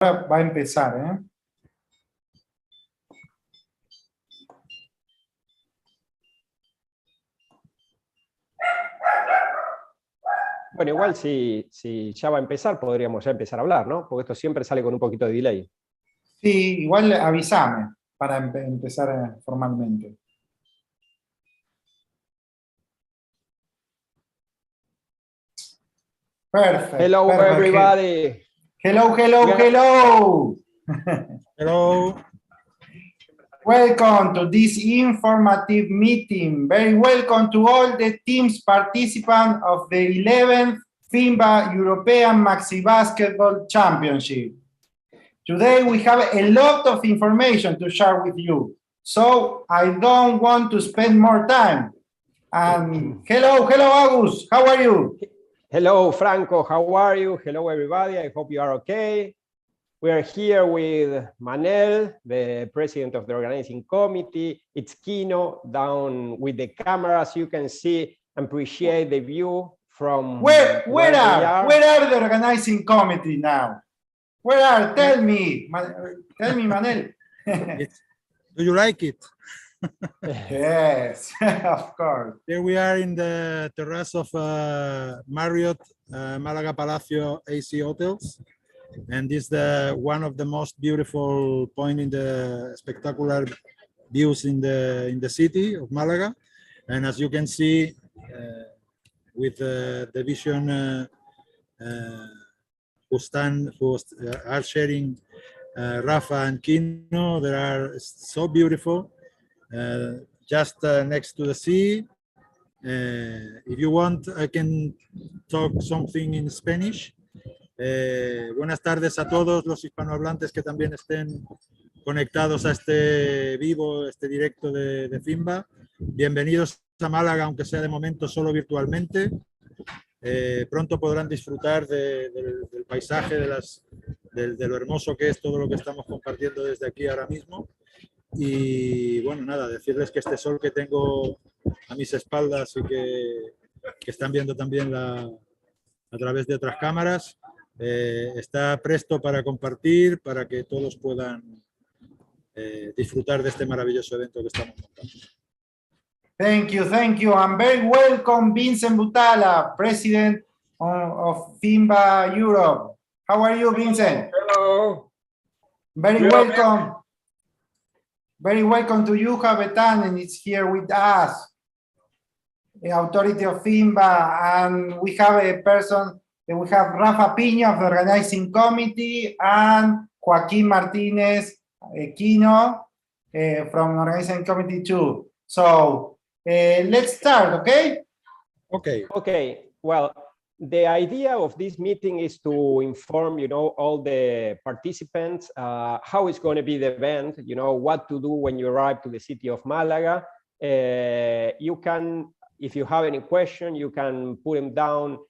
Va a empezar, ¿eh? Bueno, igual si ya va a empezar, podríamos ya empezar a hablar, ¿no? Porque esto siempre sale con un poquito de delay. Sí, igual avísame para empezar formalmente. Perfect. Hello, Perfect. everybody. Hello, hello, hello. Hello. Welcome to this informative meeting. Very welcome to all the teams participants of the 11th FIMBA European Maxi Basketball Championship. Today we have a lot of information to share with you, so I don't want to spend more time. And hello, Agus, how are you? Hello, Franco, how are you? Hello, everybody, I hope you are okay. We are here with Manel, the president of the organizing committee. It's Kino down with the cameras. You can see and appreciate the view from where are the organizing committee now? Where are? Tell me, Manel. Do you like it? Yes, of course. Here we are in the terrace of Marriott Malaga Palacio AC Hotels. And this is one of the most beautiful point in the spectacular views in the city of Malaga. And as you can see, with the vision who are sharing Rafa and Kino, they are so beautiful, just next to the sea. If you want, I can talk something in Spanish. Buenas tardes a todos los hispanohablantes que también estén conectados a este vivo, este directo de FIMBA. Bienvenidos a Málaga, aunque sea de momento solo virtualmente. Pronto podrán disfrutar del paisaje, de lo hermoso que es todo lo que estamos compartiendo desde aquí ahora mismo. Y bueno, nada, decirles que este sol que tengo a mis espaldas y que están viendo también a través de otras cámaras, está presto para compartir, para que todos puedan disfrutar de este maravilloso evento que estamos montando. Thank you. I'm very welcome, Vincent Butala, President of FIMBA Europe. How are you, Vincent? Hello. Very welcome. Very welcome to Juha Betanen, it's here with us, the authority of FIMBA, and we have a person. We have Rafa Piña of the organizing committee and Joaquín Martinez Quino from the organizing committee too. So let's start, okay? Okay. Well, the idea of this meeting is to inform, all the participants how it's going to be the event, what to do when you arrive to the city of Malaga. You can, if you have any question, you can put them down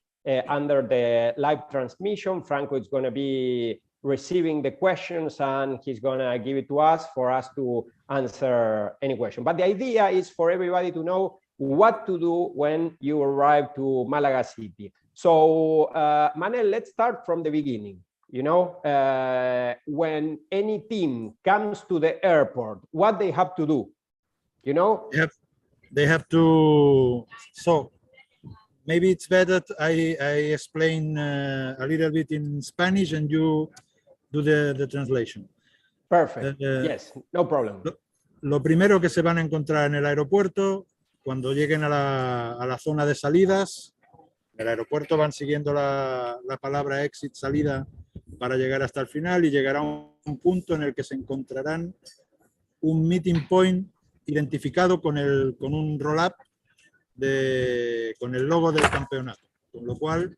under the live transmission. Franco is going to be receiving the questions and he's going to give it to us for us to answer any question. But the idea is for everybody to know what to do when you arrive to Malaga City. So, Manel, let's start from the beginning. When any team comes to the airport, what they have to do, Yep. They have to, so maybe it's better I explain a little bit in Spanish and you do the translation. Perfect. Yes, no problem. Lo primero que se van a encontrar en el aeropuerto, cuando lleguen a la zona de salidas, en el aeropuerto van siguiendo la palabra exit, salida, para llegar hasta el final y llegará a un punto en el que se encontrarán un meeting point identificado con un roll-up con el logo del campeonato, con lo cual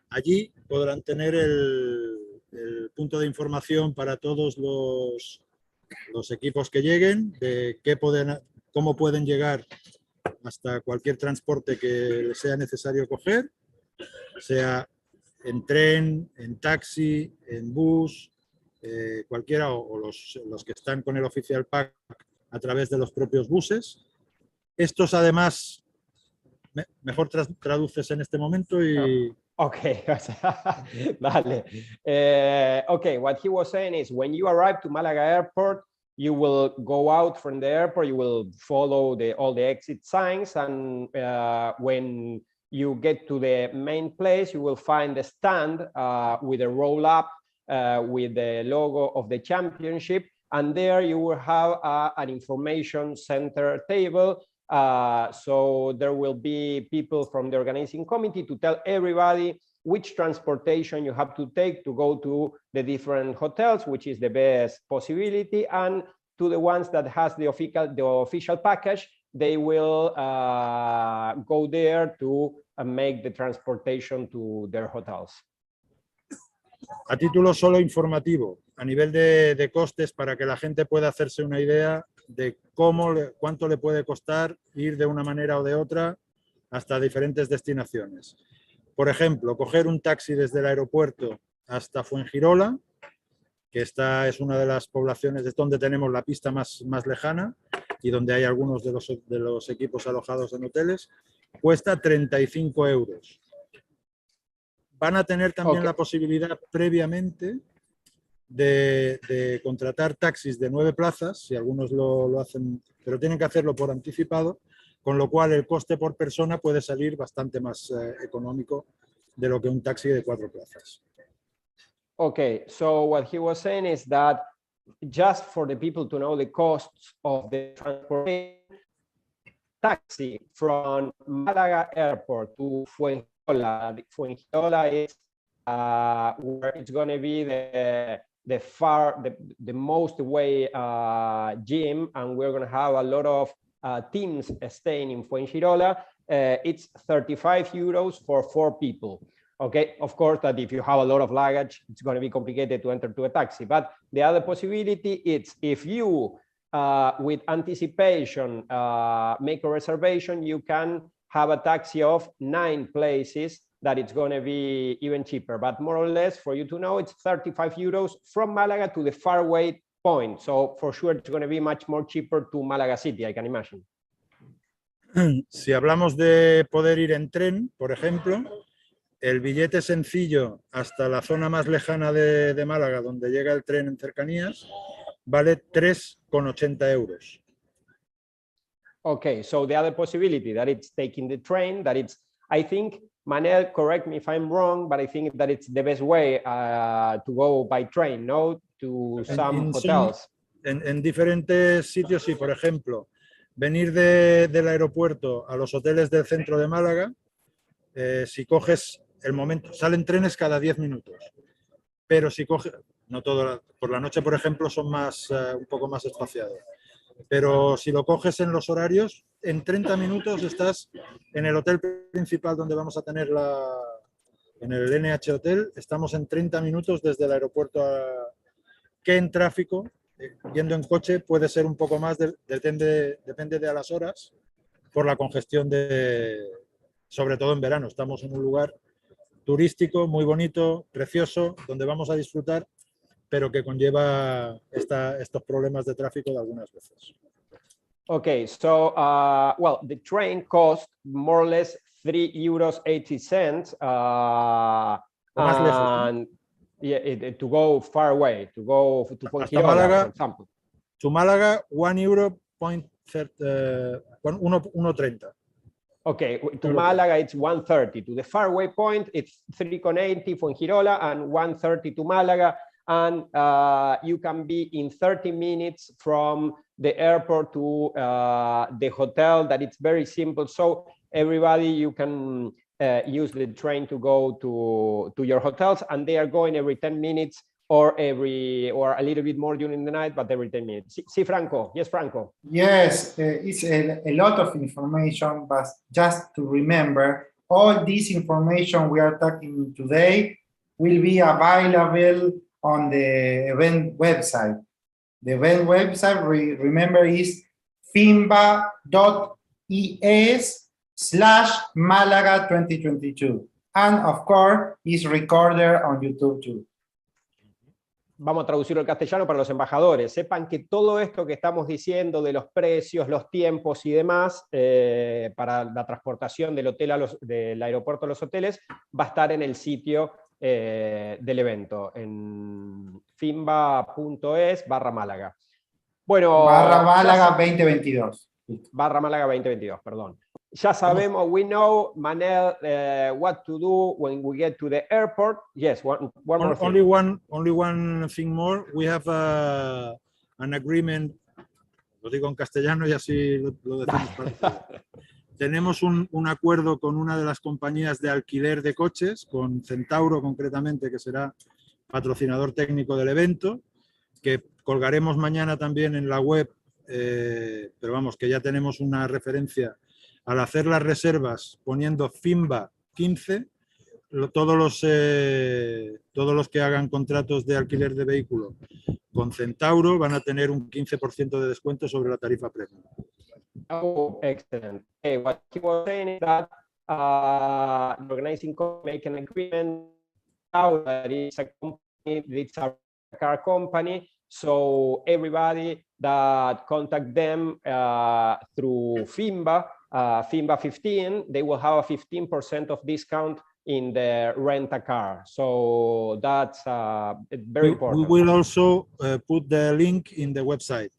allí podrán tener el punto de información para todos los equipos que lleguen, de cómo pueden llegar hasta cualquier transporte que les sea necesario coger, sea en tren, en taxi, en bus, cualquiera, o los que están con el Official Pack a través de los propios buses. Estos además, mejor traduces en este momento y... Okay, vale. Okay, what he was saying is when you arrive to Malaga airport, you will go out from the airport, you will follow all the exit signs, and when you get to the main place, you will find a stand with a roll-up with the logo of the championship, and there you will have an information center table. So there will be people from the organizing committee to tell everybody which transportation you have to take to go to the different hotels, which is the best possibility, and to the ones that has the official package, they will go there to make the transportation to their hotels. A título solo informativo, a nivel de costes, para que la gente pueda hacerse una idea de cuánto le puede costar ir de una manera o de otra hasta diferentes destinaciones. Por ejemplo, coger un taxi desde el aeropuerto hasta Fuengirola, que esta es una de las poblaciones donde tenemos la pista más lejana y donde hay algunos de los equipos alojados en hoteles, cuesta 35 euros. Van a tener también la posibilidad previamente de contratar taxis de 9 plazas, si algunos lo hacen, pero tienen que hacerlo por anticipado, con lo cual el coste por persona puede salir bastante más económico de lo que un taxi de 4 plazas. Okay, so what he was saying is that just for the people to know the costs of the transportation, taxi from Malaga airport to Fuengirola. Fuengirola is where it's going to be the most away gym, and we're going to have a lot of teams staying in Fuengirola. It's 35 euros for 4 people. Okay, of course, that if you have a lot of luggage, it's going to be complicated to enter to a taxi. But the other possibility is if you, with anticipation, make a reservation, you can have a taxi of 9 places that it's going to be even cheaper. But more or less, for you to know, it's 35 euros from Malaga to the faraway point. So for sure, it's going to be much more cheaper to Malaga City, I can imagine. Si hablamos de poder ir en tren, por ejemplo, el billete sencillo hasta la zona más lejana de Málaga, donde llega el tren en cercanías, vale 3,80 euros. Okay, so the other possibility that it's taking the train, that it's, I think, Manel, correct me if I'm wrong, but I think that it's the best way to go by train, no? To some hotels. En diferentes sitios, sí, por ejemplo, venir del aeropuerto a los hoteles del centro de Málaga, si coges el momento, salen trenes cada 10 minutos, pero si coges, no todo, por la noche, por ejemplo, son un poco más espaciados, pero si lo coges en los horarios, en 30 minutos estás en el hotel principal donde vamos a tener en el NH Hotel, estamos en 30 minutos desde el aeropuerto que en tráfico, yendo en coche, puede ser un poco más, depende de a las horas, por la congestión sobre todo en verano. Estamos en un lugar turístico, muy bonito, precioso, donde vamos a disfrutar, pero que conlleva estos problemas de tráfico de algunas veces. Okay, so, well, the train costs more or less 3.80 euros. Más lejos, ¿no? Yeah, to go far away, to go to Fuengirola, Málaga, for example. To Málaga, 1.30. Okay, to Málaga it's 1.30. To the faraway point, it's 3.80 Fuengirola and 1.30 to Málaga. And you can be in 30 minutes from the airport to the hotel. That it's very simple. So everybody, you can use the train to go to your hotels, and they are going every 10 minutes or a little bit more during the night, but every 10 minutes. Sí, Franco. Yes, Franco. Yes, it's a lot of information, but just to remember, all this information we are talking today will be available on the event website. The event website, remember, is FIMBA.es/Malaga 2022. And of course, is recorded on YouTube too. vamos a traducirlo al castellano para los embajadores, sepan que todo esto que estamos diciendo de los precios, los tiempos y demás para la transportación del hotel del aeropuerto a los hoteles va a estar en el sitio del evento, en fimba.es/Málaga. Bueno, /Málaga 2022. /Málaga 2022, perdón. Ya sabemos, we know, Manel, what to do when we get to the airport. Yes, one more thing. Only one thing more. We have an agreement, lo digo en castellano y así lo decimos para todos. Tenemos un acuerdo con una de las compañías de alquiler de coches, con Centauro concretamente, que será patrocinador técnico del evento, que colgaremos mañana también en la web, pero vamos, que ya tenemos una referencia. Al hacer las reservas poniendo FIMBA 15, todos los que hagan contratos de alquiler de vehículo con Centauro van a tener un 15% de descuento sobre la tarifa premium. Oh, excellent. Okay, what he was saying is that the organizing company make an agreement now that it's a company, it's a car company, so everybody that contact them through FIMBA, FIMBA 15, they will have a 15% of discount in the rent a car. So that's very important. We will also put the link in the website.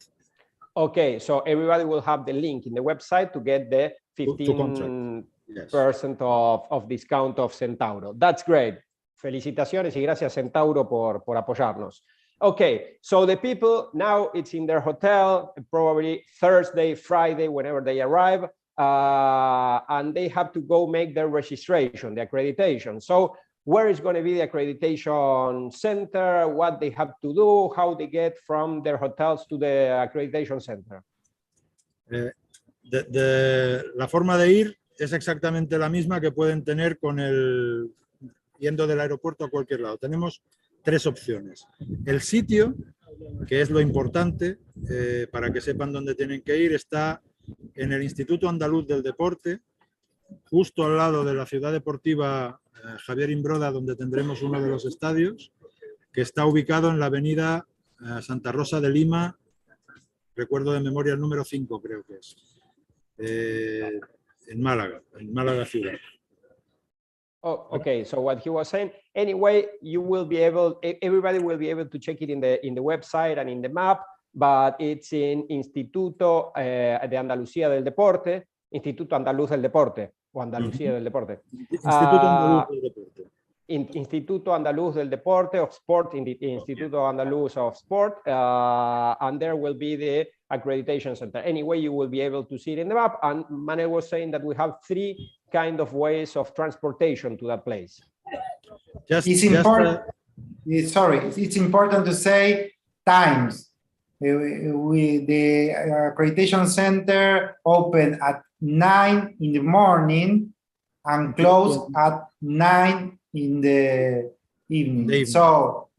Okay, so everybody will have the link in the website to get the 15% of discount of Centauro. That's great. Felicitaciones y gracias Centauro por apoyarnos. Okay, so the people, now it's in their hotel, probably Thursday, Friday, whenever they arrive, and they have to go make their registration, the accreditation. So where is going to be the accreditation center, what they have to do, how they get from their hotels to the accreditation center? La forma de ir es exactamente la misma que pueden tener con yendo del aeropuerto a cualquier lado. Tenemos tres opciones. El sitio, que es lo importante, para que sepan dónde tienen que ir, está en el Instituto Andaluz del Deporte, justo al lado de la ciudad deportiva Javier Imbroda, donde tendremos uno de los estadios, que está ubicado en la avenida Santa Rosa de Lima, recuerdo de memoria el número 5 creo que es, en Málaga ciudad. Oh, okay, so what he was saying, anyway, everybody will be able to check it in the website and in the map, but it's in Instituto de Andalucía del Deporte, Instituto Andaluz del Deporte, o Andalucía del Deporte. Instituto Andaluz del Deporte. Instituto Andaluz del Deporte of Sport, in the Instituto Andaluz of Sport, and there will be the accreditation center. Anyway, you will be able to see it in the map, and Manuel was saying that we have 3 kind of ways of transportation to that place. It's important to say times. The accreditation center open at 9 in the morning and close at 9 in the evening. So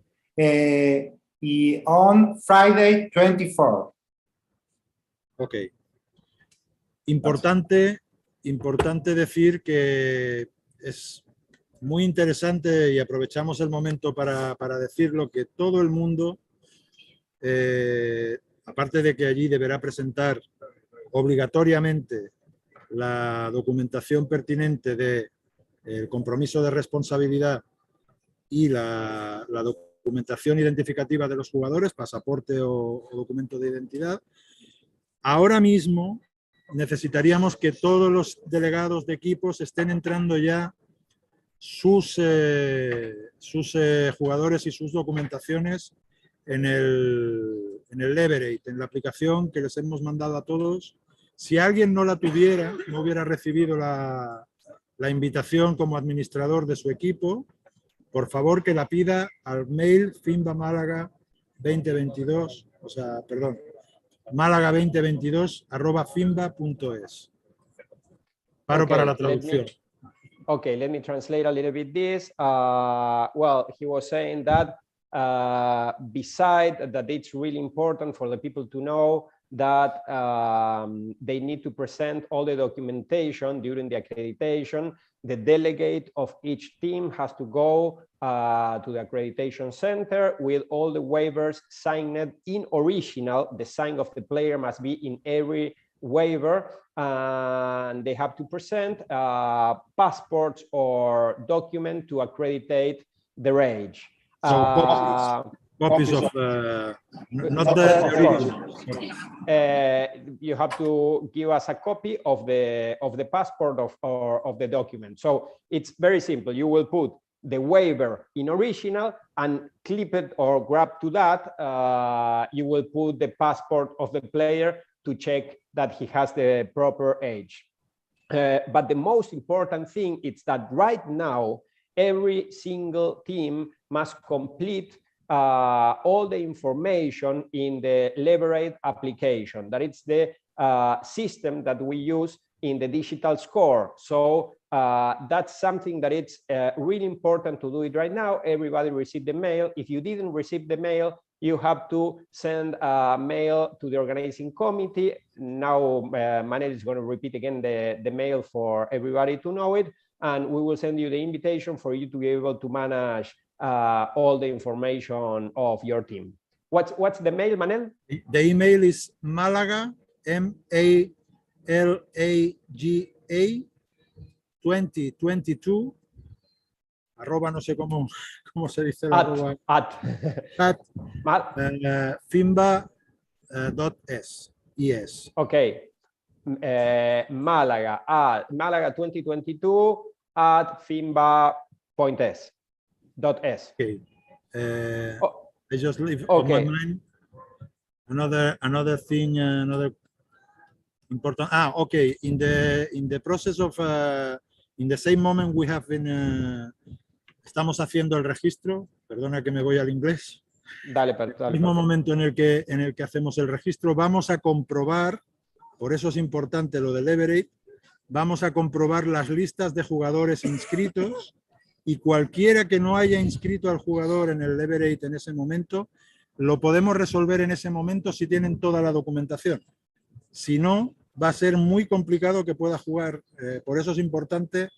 on Friday 24. Ok. Importante decir que es muy interesante y aprovechamos el momento para decirlo, que todo el mundo, aparte de que allí deberá presentar obligatoriamente la documentación pertinente del compromiso de responsabilidad y la documentación identificativa de los jugadores, pasaporte o documento de identidad, ahora mismo necesitaríamos que todos los delegados de equipos estén entrando ya sus jugadores y sus documentaciones en el Leverage, en la aplicación que les hemos mandado a todos. Si alguien no la tuviera, no hubiera recibido la invitación como administrador de su equipo, por favor que la pida al mail FIMBA Malaga 2022, Málaga2022@fimba.es. Paro para la traducción. Okay, let me translate a little bit this. Well, he was saying that beside that it's really important for the people to know that they need to present all the documentation during the accreditation. The delegate of each team has to go to the accreditation center with all the waivers signed in original. The sign of the player must be in every waiver, and they have to present passports or document to accreditate their age. So copies of not the originals. You have to give us a copy of the passport of the document. So it's very simple. You will put the waiver in original and clip it or grab to that. You will put the passport of the player to check that he has the proper age. But the most important thing is that right now, every single team must complete all the information in the Leverage application. That is the system that we use in the digital score. So that's something that it's really important to do it right now. Everybody received the mail. If you didn't receive the mail, you have to send a mail to the organizing committee. Now, Manel is going to repeat again the mail for everybody to know it. And we will send you the invitation for you to be able to manage all the information of your team. What's the mail, Manel? The email is Malaga, MALAGA 2022 arroba, no sé cómo se dice la arroba, at FIMBA.es. Yes. Okay. Malaga 2022 at FIMBA.es. Okay. I just leave on my mind another thing, another important. Okay. In the process of in the same moment we have been estamos haciendo el registro. Perdona que me voy al inglés. Dale, el mismo momento en el que hacemos el registro, vamos a comprobar. Por eso es importante lo del Leverage. Vamos a comprobar las listas de jugadores inscritos y cualquiera que no haya inscrito al jugador en el Leverage en ese momento, lo podemos resolver en ese momento si tienen toda la documentación. Si no, va a ser muy complicado que pueda jugar. Por eso es importante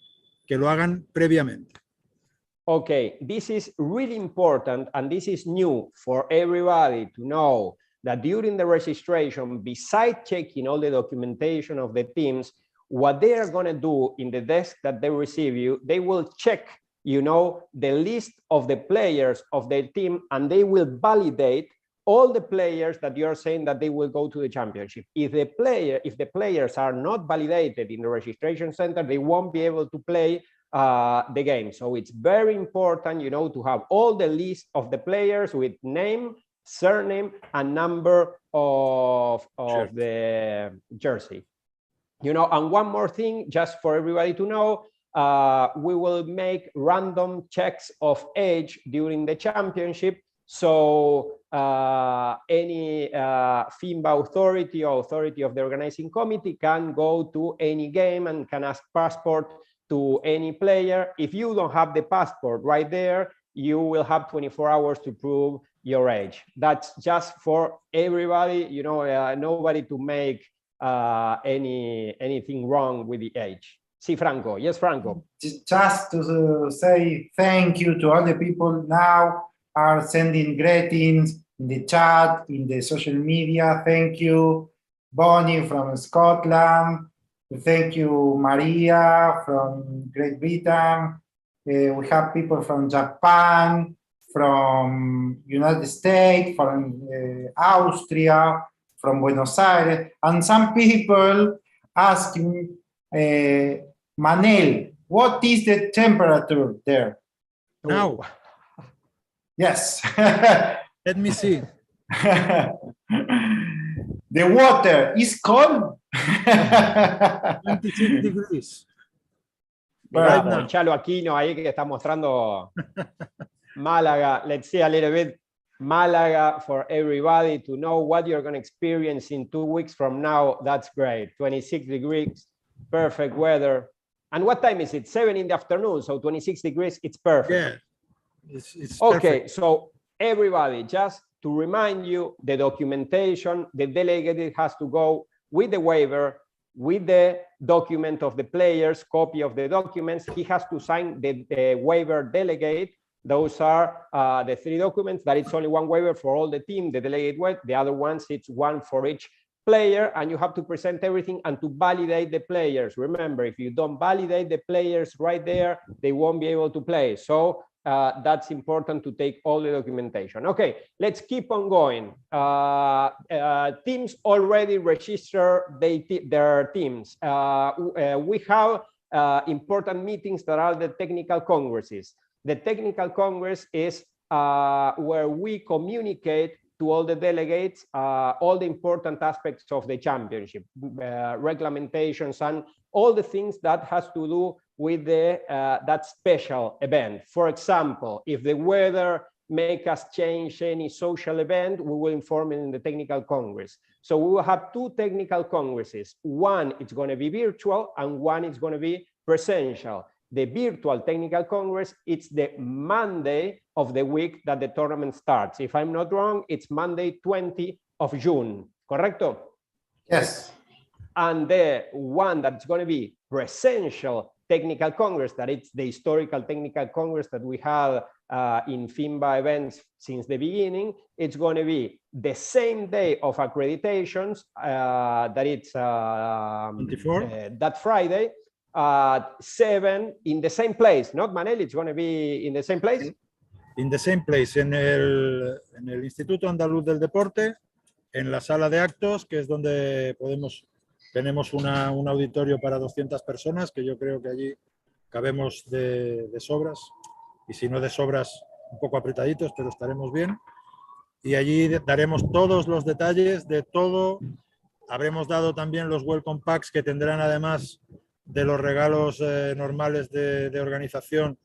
que lo hagan previamente. Okay, this is really important, and this is new for everybody to know that during the registration, besides checking all the documentation of the teams, what they are going to do in the desk that they receive you, they will check, you know, the list of the players of their team, and they will validate all the players that you are saying that they will go to the championship. If the players are not validated in the registration center, they won't be able to play the game. So it's very important, you know, to have all the list of the players with name, surname, and number of the jersey. You know, and one more thing, just for everybody to know, we will make random checks of age during the championship. So any FIMBA authority or authority of the organizing committee can go to any game and can ask passport to any player. If you don't have the passport right there, you will have 24 hours to prove your age. That's just for everybody, you know, nobody to make anything wrong with the age. Sí, Franco. Yes, Franco. Just to say thank you to all the people now are sending greetings in the chat, in the social media. Thank you, Bonnie from Scotland. Thank you, Maria from Great Britain. We have people from Japan, from United States, from Austria, from Buenos Aires, and some people asking, Manel, what is the temperature there? Now. Yes. Let me see. The water is cold. 26 degrees. Right now. Chalo Aquino ahí que está mostrando Málaga. Let's see a little bit Málaga for everybody to know what you're going to experience in 2 weeks from now. That's great. 26 degrees, perfect weather. And what time is it? 7 in the afternoon. So 26 degrees, it's perfect. Yeah, it's okay, perfect. so everybody, just to remind you the documentation. The delegate has to go with the waiver, with the document of the players, copy of the documents. He has to sign the waiver delegate. Those are the 3 documents. That it's only one waiver for all the team, the delegate waiver. The other ones, it's one for each player, and you have to present everything and to validate the players. Remember, if you don't validate the players right there, they won't be able to play. So that's important to take all the documentation. Okay, let's keep on going. Teams already register their teams. We have important meetings that are the technical congresses. The technical congress is where we communicate to all the delegates all the important aspects of the championship, regulations, and all the things that has to do with the that special event. For example, if the weather make us change any social event, we will inform it in the technical congress. So we will have 2 technical congresses. One is going to be virtual and one is going to be presential. The virtual technical congress, it's the Monday of the week that the tournament starts. If I'm not wrong, it's Monday 20 of June, correcto? Yes. And the one that's going to be presential technical congress, that it's the historical technical congress that we have in FIMBA events since the beginning, it's going to be the same day of accreditations, that it's 24? That Friday, 7 in the same place, not Manel, it's going to be in the same place? In the same place, en el Instituto Andaluz del Deporte, en la sala de actos, que es donde tenemos un auditorio para 200 personas, que yo creo que allí cabemos de sobras, y si no de sobras, un poco apretaditos, pero estaremos bien. Y allí daremos todos los detalles de todo. Habremos dado también los welcome packs, que tendrán además de los regalos normales de organización,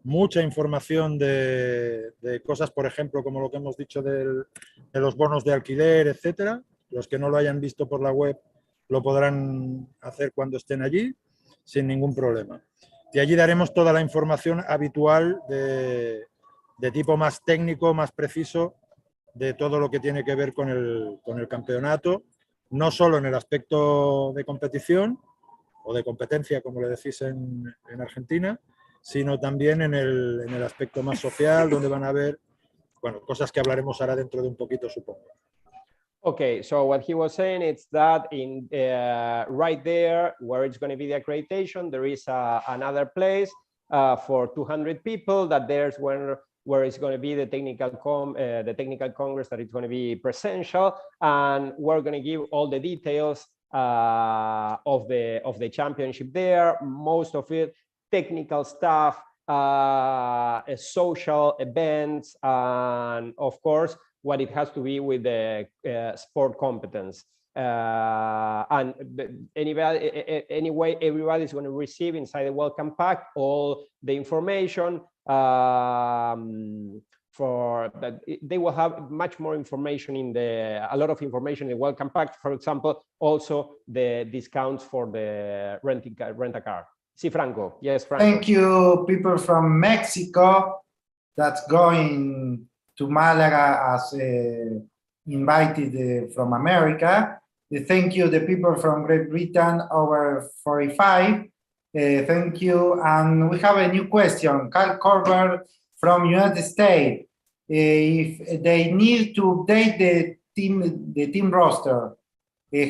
mucha información de cosas, por ejemplo, como lo que hemos dicho de los bonos de alquiler, etcétera. Los que no lo hayan visto por la web lo podrán hacer cuando estén allí, sin ningún problema. Y allí daremos toda la información habitual de tipo más técnico, más preciso, de todo lo que tiene que ver con el campeonato, no solo en el aspecto de competición, o de competencia, como le decís en Argentina, sino también en el aspecto más social, donde van a haber, bueno, cosas que hablaremos ahora dentro de un poquito, supongo. Okay, so what he was saying is that in right there where it's going to be the accreditation, there is another place for 200 people, that there's where it's going to be the technical congress, that it's going to be presential, and we're going to give all the details of the championship there, most of it technical stuff, social events, and of course what it has to be with the sport competence. And anyway, everybody is going to receive inside the welcome pack all the information. For that, they will have much more information a lot of information in the welcome pack. For example, also the discounts for the rent a car. Sí, Franco. Yes, Franco. Thank you, people from Mexico that's going to Malaga as invited from America. Thank you, the people from Great Britain, over 45. Thank you. And we have a new question. Carl Corber from United States. If they need to update the team roster,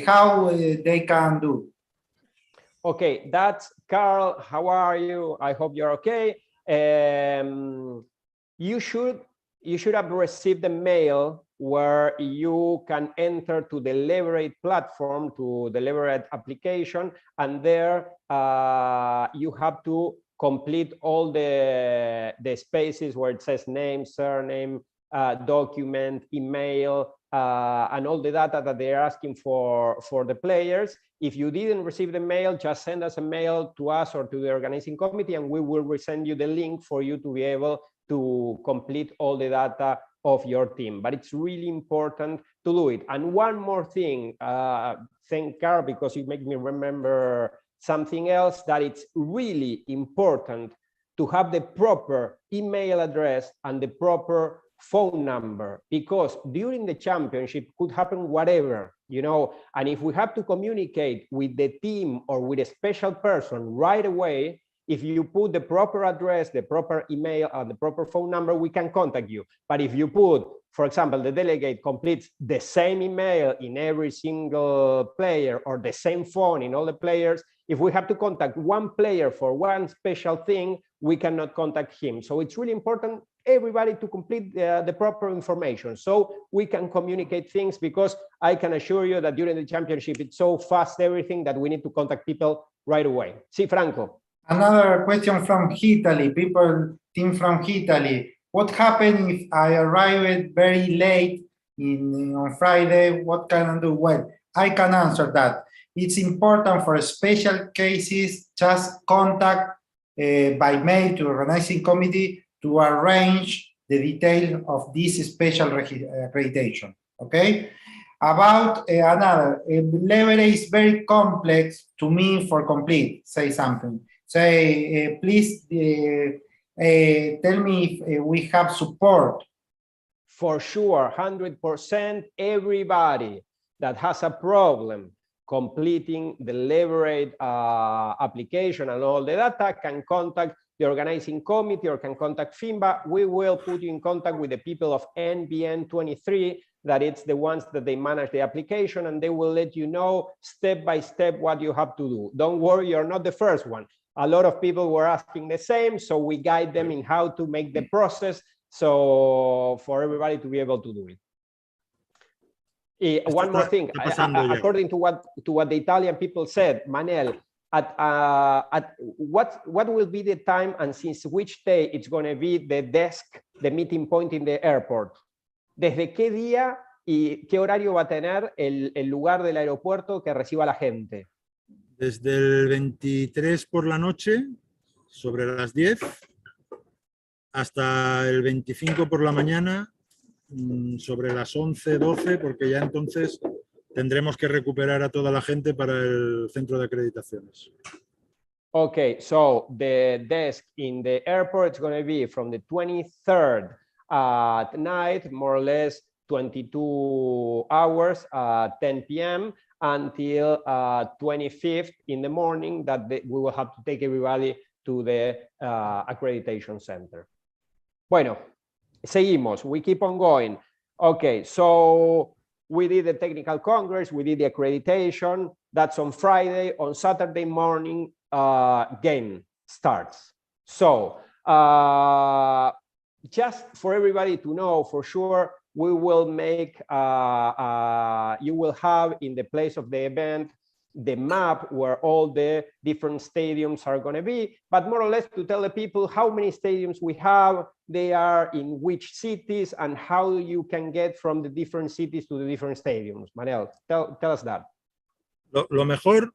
how they can do? Okay, that's Carl. How are you? I hope you're okay. You should have received a mail where you can enter to the Leverage platform, to the Leverage application, and there you have to complete all the spaces where it says name, surname, document, email, and all the data that they're asking for the players. If you didn't receive the mail, just send us a mail to us or to the organizing committee, and we will resend you the link for you to be able to complete all the data of your team. But it's really important to do it. And one more thing, thank Carl, because you make me remember something else, that it's really important to have the proper email address and the proper phone number, because during the championship could happen whatever, you know, and if we have to communicate with the team or with a special person right away, if you put the proper address, the proper email, and the proper phone number, we can contact you. But if you put, for example, the delegate completes the same email in every single player or the same phone in all the players, if we have to contact one player for one special thing, we cannot contact him. So it's really important everybody to complete the proper information so we can communicate things, because I can assure you that during the championship, it's so fast everything that we need to contact people right away. Sí, Franco. Another question from Italy, team from Italy. What happened if I arrived very late on Friday? What can I do? Well, I can answer that. It's important for special cases, just contact by mail to organizing committee to arrange the detail of this special accreditation, okay? About another, level is very complex to me for complete, say something. Say, please tell me if we have support. For sure, 100%, everybody that has a problem completing the leverage application and all the data can contact the organizing committee or can contact FIMBA. We will put you in contact with the people of NBN 23, that it's the ones that they manage the application, and they will let you know step by step what you have to do. Don't worry, you're not the first one. A lot of people were asking the same, so we guide them in how to make the process so for everybody to be able to do it. One more thing, according to what the Italian people said, Manel, at what will be the time and since which day it's going to be the desk, the meeting point in the airport? ¿Desde qué día y qué horario va a tener el lugar del aeropuerto que reciba a la gente? Desde el 23 por la noche, sobre las 10, hasta el 25 por la mañana, sobre las 11, 12, porque ya entonces tendremos que recuperar a toda la gente para el centro de acreditaciones. Okay, so the desk in the airport is going to be from the 23rd at night, more or less 22 hours, 10 p.m. until 25th in the morning, that we will have to take everybody to the accreditation center. Bueno, seguimos, we keep on going. Okay, so we did the technical congress, we did the accreditation, that's on Friday. On Saturday morning, game starts. So just for everybody to know for sure, we will make, you will have in the place of the event, the map where all the different stadiums are going to be, but more or less to tell the people how many stadiums we have, they are in which cities, and how you can get from the different cities to the different stadiums. Manel, tell us that. Lo mejor,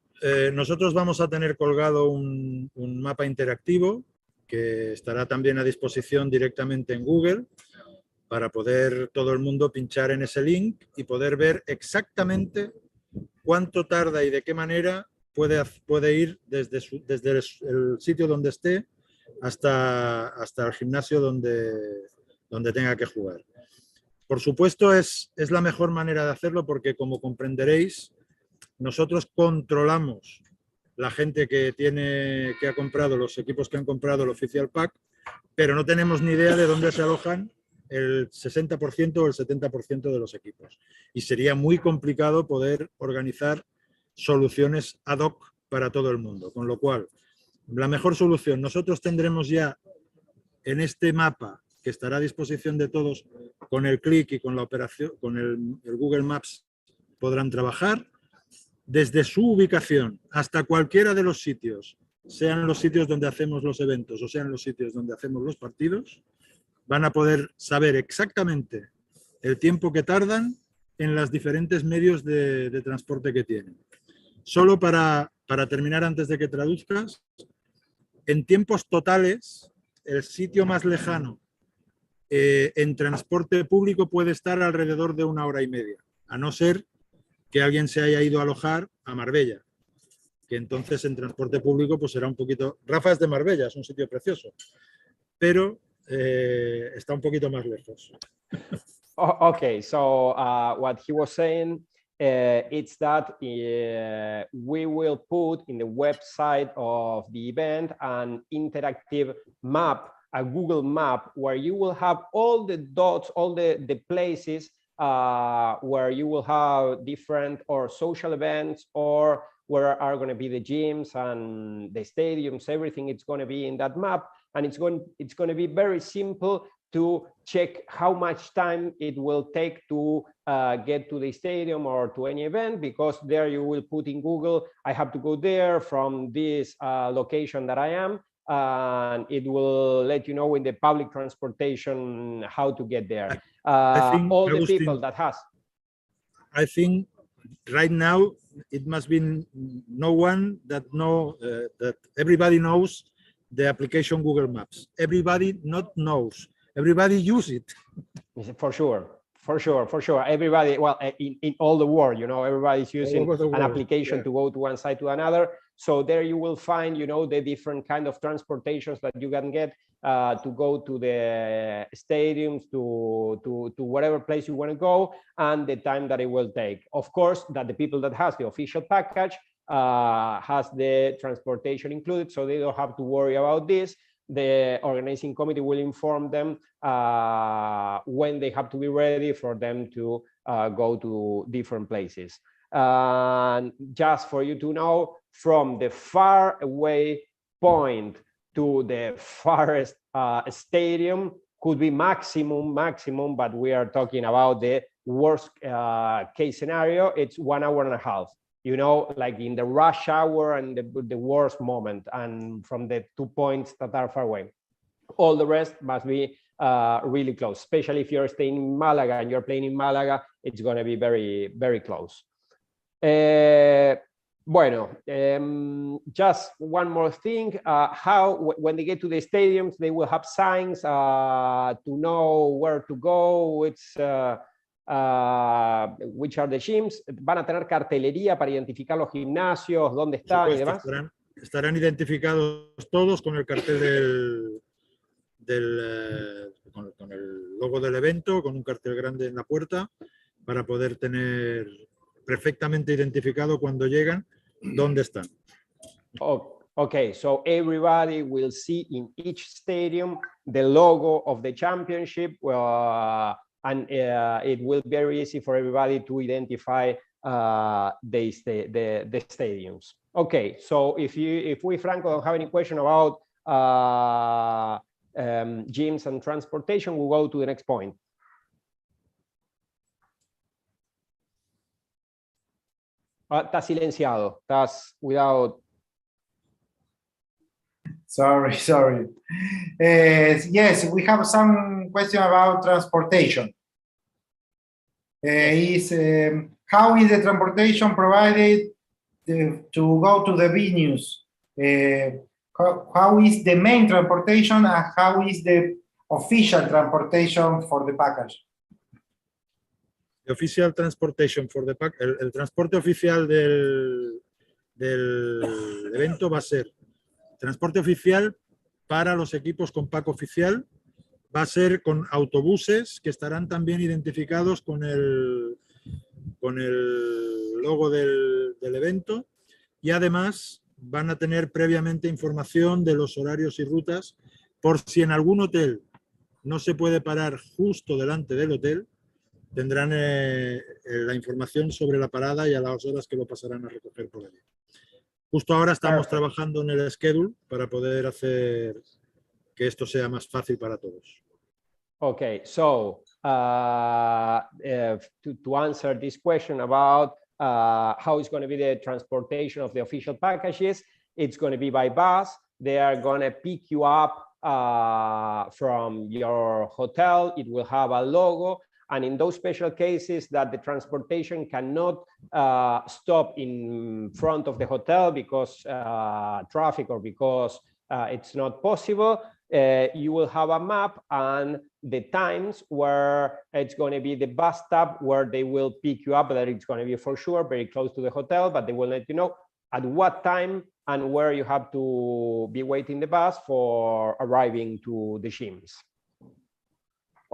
nosotros vamos a tener colgado un mapa interactivo que estará también a disposición directamente en Google, para poder todo el mundo pinchar en ese link y poder ver exactamente cuánto tarda y de qué manera puede ir desde el sitio donde esté hasta el gimnasio donde tenga que jugar. Por supuesto, es la mejor manera de hacerlo porque, como comprenderéis, nosotros controlamos la gente que ha comprado los equipos que han comprado el Official Pack, pero no tenemos ni idea de dónde se alojan el 60% o el 70% de los equipos. Y sería muy complicado poder organizar soluciones ad hoc para todo el mundo. Con lo cual, la mejor solución, nosotros tendremos ya en este mapa que estará a disposición de todos, con el clic y con la operación, con el Google Maps podrán trabajar desde su ubicación hasta cualquiera de los sitios, sean los sitios donde hacemos los eventos o sean los sitios donde hacemos los partidos. Van a poder saber exactamente el tiempo que tardan en los diferentes medios de transporte que tienen. Solo para terminar, antes de que traduzcas, en tiempos totales, el sitio más lejano en transporte público puede estar alrededor de 1 hora y media, a no ser que alguien se haya ido a alojar a Marbella, que entonces en transporte público pues será un poquito... Rafa es de Marbella, es un sitio precioso, pero está un poquito más lejos. Okay, so what he was saying it's that we will put in the website of the event an interactive map, a Google map, where you will have all the dots, all the places where you will have different or social events, or where are going to be the gyms and the stadiums. Everything it's going to be in that map, and it's going to be very simple to check how much time it will take to get to the stadium or to any event, because there you will put in Google, I have to go there from this location that I am, and it will let you know in the public transportation how to get there. All the Agustin, people that has. I think right now it must be no one that that everybody knows the application Google Maps. Everybody not knows. Everybody use it. For sure. Everybody, well, in all the world, you know, everybody's using an application to go to one side to another. So there you will find, you know, the different kind of transportations that you can get to go to the stadiums, to whatever place you want to go, and the time that it will take. Of course, that the people that has the official package has the transportation included, so they don't have to worry about this. The organizing committee will inform them when they have to be ready for them to go to different places. And just for you to know, from the far away point to the farthest stadium could be maximum, but we are talking about the worst case scenario. It's 1.5 hours. You know, like in the rush hour and the worst moment, and from the 2 points that are far away. All the rest must be really close, especially if you're staying in Malaga and you're playing in Malaga, it's going to be very, very close. Bueno, just one more thing, when they get to the stadiums, they will have signs to know where to go, which are the gyms. Van a tener cartelería para identificar los gimnasios, dónde están y demás. Estarán identificados todos con el cartel con el logo del evento, con un cartel grande en la puerta, para poder tener perfectamente identificado cuando llegan dónde están. Okay, so everybody will see in each stadium the logo of the championship, and it will be very easy for everybody to identify the stadiums. Okay, so if we, Franco, don't have any question about gyms and transportation, we'll go to the next point. Estás silenciado, estás without. Sorry. Yes, we have some question about transportation. How is the transportation provided to go to the venues? How is the main transportation, and how is the official transportation for the package? The official transportation for the pack, el transporte oficial del evento va a ser transporte oficial para los equipos con pack oficial. Va a ser con autobuses que estarán también identificados con el logo del evento, y además van a tener previamente información de los horarios y rutas, por si en algún hotel no se puede parar justo delante del hotel, tendrán la información sobre la parada y a las horas que lo pasarán a recoger por allí. Justo ahora estamos trabajando en el schedule para poder hacer que esto sea más fácil para todos. Okay, so to answer this question about how it's going to be the transportation of the official packages, it's going to be by bus. They are going to pick you up from your hotel. It will have a logo. And in those special cases that the transportation cannot stop in front of the hotel because traffic or because it's not possible, you will have a map and the times where it's going to be the bus stop where they will pick you up, that it's going to be for sure very close to the hotel, but they will let you know at what time and where you have to be waiting the bus for arriving to the gyms.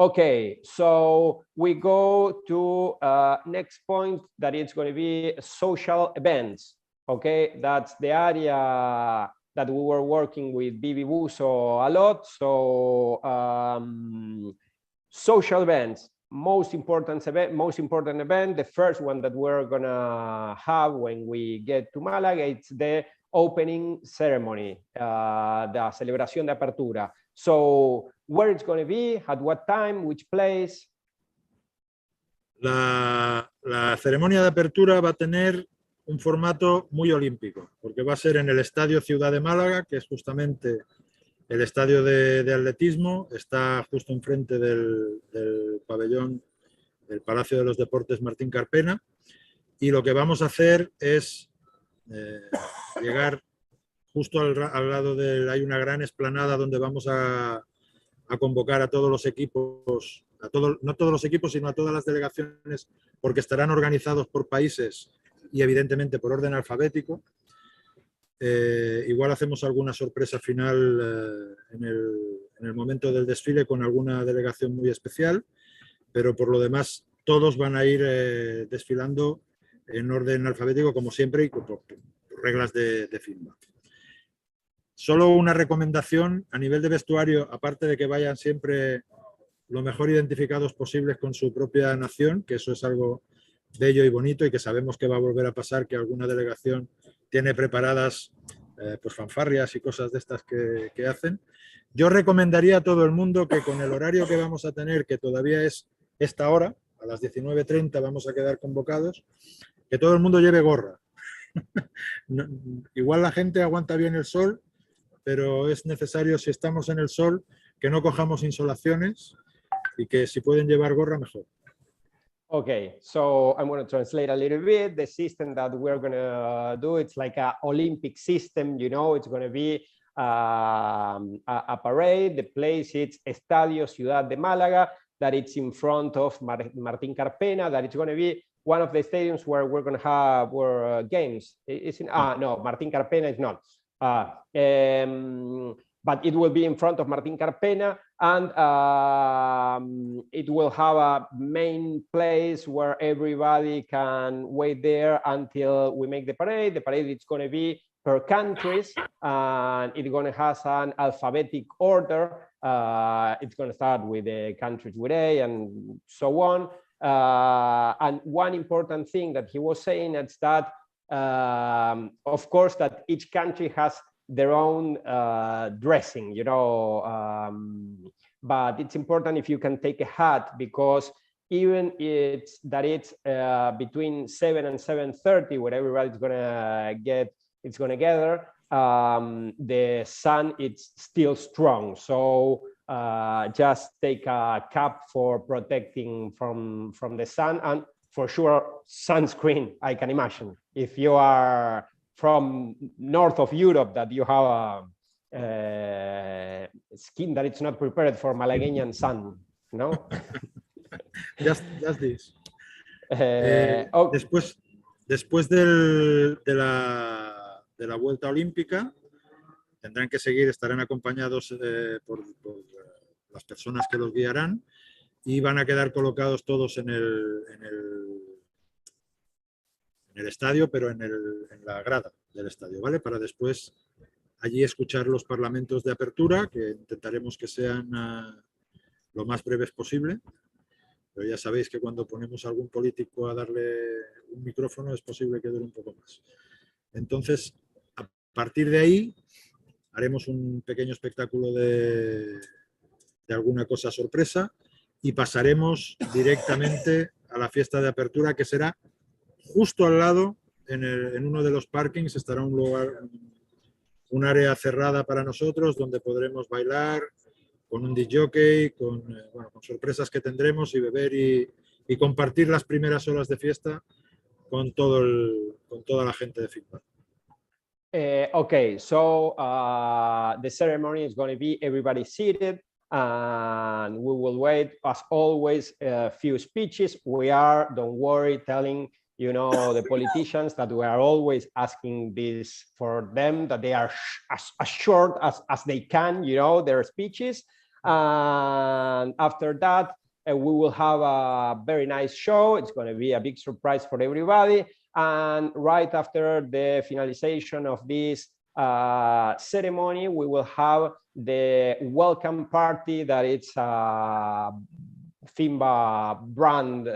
Okay, so we go to next point that it's going to be social events. Okay, that's the area that we were working with Bibi Buso a lot. So social events, most important event, the first one that we're gonna have when we get to Malaga, it's the opening ceremony, the celebración de apertura. So where it's going to be, at what time, which place? La ceremonia de apertura va a tener un formato muy olímpico, porque va a ser en el Estadio Ciudad de Málaga, que es justamente el estadio de atletismo, está justo enfrente del pabellón del Palacio de los Deportes Martín Carpena, y lo que vamos a hacer es llegar justo al lado hay una gran explanada donde vamos a convocar a todos los equipos, no todos los equipos, sino a todas las delegaciones, porque estarán organizados por países y evidentemente por orden alfabético. Igual hacemos alguna sorpresa final en el momento del desfile con alguna delegación muy especial, pero por lo demás todos van a ir desfilando en orden alfabético como siempre y por reglas de FIMBA. Solo una recomendación a nivel de vestuario, aparte de que vayan siempre lo mejor identificados posibles con su propia nación, que eso es algo bello y bonito y que sabemos que va a volver a pasar, que alguna delegación tiene preparadas pues fanfarrias y cosas de estas que hacen. Yo recomendaría a todo el mundo que con el horario que vamos a tener, que todavía es esta hora, a las 19:30 vamos a quedar convocados, que todo el mundo lleve gorra. Igual la gente aguanta bien el sol, pero es necesario, si estamos en el sol, que no cojamos insolaciones y que si pueden llevar gorra, mejor. Okay, so I'm going to translate a little bit. The system that we're going to do, it's like an Olympic system, you know, it's going to be a parade. The place is Estadio Ciudad de Málaga, that it's in front of Martín Carpena, that it's going to be one of the stadiums where we're going to have our games. It's in, no, Martín Carpena is not. But it will be in front of Martín Carpena, and it will have a main place where everybody can wait there until we make the parade. The parade is going to be per countries, and it's going to have an alphabetic order. It's going to start with the countries with A and so on. And one important thing that he was saying is that, of course, that each country has their own dressing, you know, but it's important if you can take a hat, because even it's between 7 and 7:30, where everybody's gonna gather, the sun is still strong, so just take a cap for protecting from the sun, and for sure sunscreen, I can imagine, if you are from north of Europe, that you have a skin that it's not prepared for Malagueñan sun, no? Just this. Okay. Después de la vuelta olímpica, tendrán que seguir, estarán acompañados por las personas que los guiarán, y van a quedar colocados todos en el estadio, pero en la grada del estadio, ¿vale? Para después allí escuchar los parlamentos de apertura, que intentaremos que sean lo más breves posible, pero ya sabéis que cuando ponemos a algún político a darle un micrófono es posible que dure un poco más. Entonces, a partir de ahí haremos un pequeño espectáculo de alguna cosa sorpresa y pasaremos directamente a la fiesta de apertura, que será justo al lado, en uno de los parkings, estará un área cerrada para nosotros, donde podremos bailar con un DJ, con sorpresas que tendremos, y beber y compartir las primeras horas de fiesta con toda la gente de FIMBA. Okay, so the ceremony is going to be everybody seated, and we will wait, as always, a few speeches. We are, don't worry, telling you know, the politicians that we are always asking this for them, that they are as short as they can, you know, their speeches. And after that, we will have a very nice show. It's going to be a big surprise for everybody. And right after the finalization of this ceremony, we will have the welcome party that it's FIMBA brand